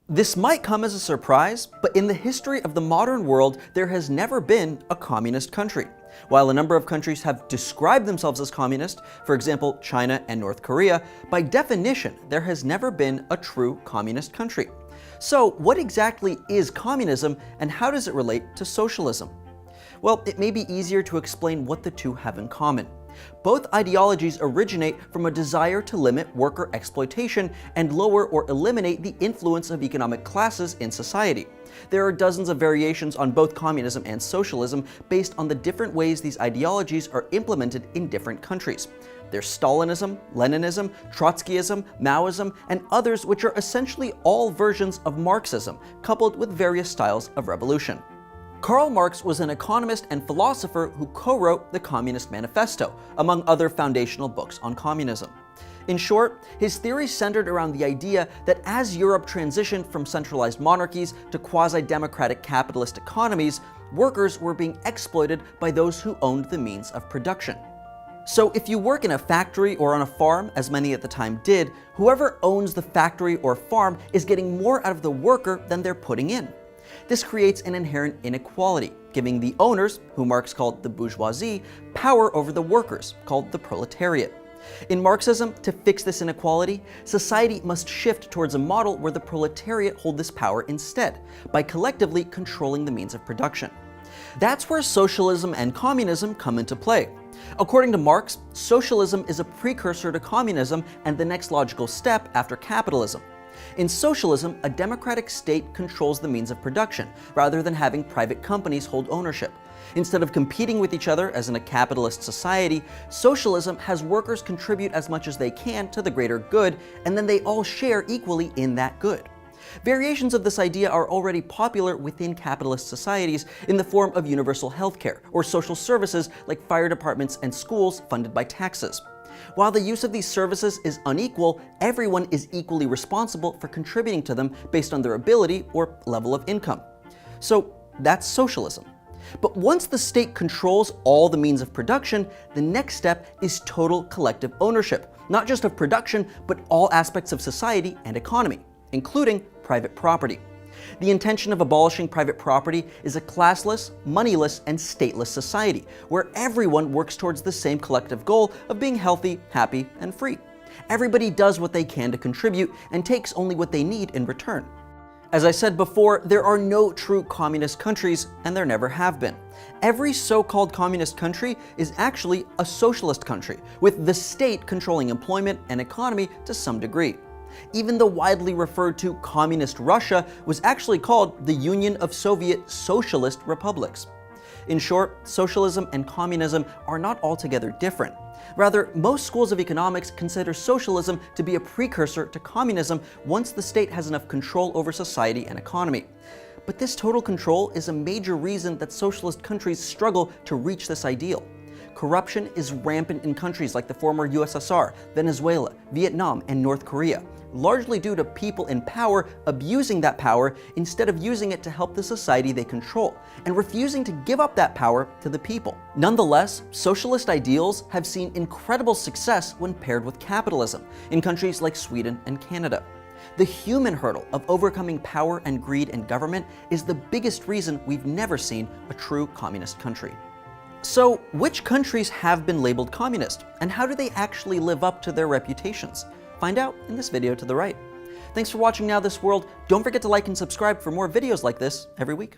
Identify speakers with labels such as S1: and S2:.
S1: This might come as a surprise, but in the history of the modern world, there has never been a communist country. While a number of countries have described themselves as communist, for example, China and North Korea, by definition, there has never been a true communist country. So, what exactly is communism, and how does it relate to socialism? Well, it may be easier to explain what the two have in common. Both ideologies originate from a desire to limit worker exploitation and lower or eliminate the influence of economic classes in society. There are dozens of variations on both communism and socialism based on the different ways these ideologies are implemented in different countries. There's Stalinism, Leninism, Trotskyism, Maoism, and others which are essentially all versions of Marxism, coupled with various styles of revolution. Karl Marx was an economist and philosopher who co-wrote the Communist Manifesto, among other foundational books on communism. In short, his theory centered around the idea that as Europe transitioned from centralized monarchies to quasi-democratic capitalist economies, workers were being exploited by those who owned the means of production. So if you work in a factory or on a farm, as many at the time did, whoever owns the factory or farm is getting more out of the worker than they're putting in. This creates an inherent inequality, giving the owners, who Marx called the bourgeoisie, power over the workers, called the proletariat. In Marxism, to fix this inequality, society must shift towards a model where the proletariat hold this power instead, by collectively controlling the means of production. That's where socialism and communism come into play. According to Marx, socialism is a precursor to communism and the next logical step after capitalism. In socialism, a democratic state controls the means of production, rather than having private companies hold ownership. Instead of competing with each other as in a capitalist society, socialism has workers contribute as much as they can to the greater good, and then they all share equally in that good. Variations of this idea are already popular within capitalist societies in the form of universal healthcare, or social services like fire departments and schools funded by taxes. While the use of these services is unequal, everyone is equally responsible for contributing to them based on their ability or level of income. So that's socialism. But once the state controls all the means of production, the next step is total collective ownership, not just of production, but all aspects of society and economy, including private property. The intention of abolishing private property is a classless, moneyless, and stateless society, where everyone works towards the same collective goal of being healthy, happy, and free. Everybody does what they can to contribute and takes only what they need in return. As I said before, there are no true communist countries, and there never have been. Every so-called communist country is actually a socialist country, with the state controlling employment and economy to some degree. Even the widely referred to Communist Russia was actually called the Union of Soviet Socialist Republics. In short, socialism and communism are not altogether different. Rather, most schools of economics consider socialism to be a precursor to communism once the state has enough control over society and economy. But this total control is a major reason that socialist countries struggle to reach this ideal. Corruption is rampant in countries like the former USSR, Venezuela, Vietnam, and North Korea, largely due to people in power abusing that power instead of using it to help the society they control, and refusing to give up that power to the people. Nonetheless, socialist ideals have seen incredible success when paired with capitalism in countries like Sweden and Canada. The human hurdle of overcoming power and greed in government is the biggest reason we've never seen a true communist country. So, which countries have been labeled communist, and how do they actually live up to their reputations? Find out in this video to the right. Thanks for watching Now This World. Don't forget to like and subscribe for more videos like this every week.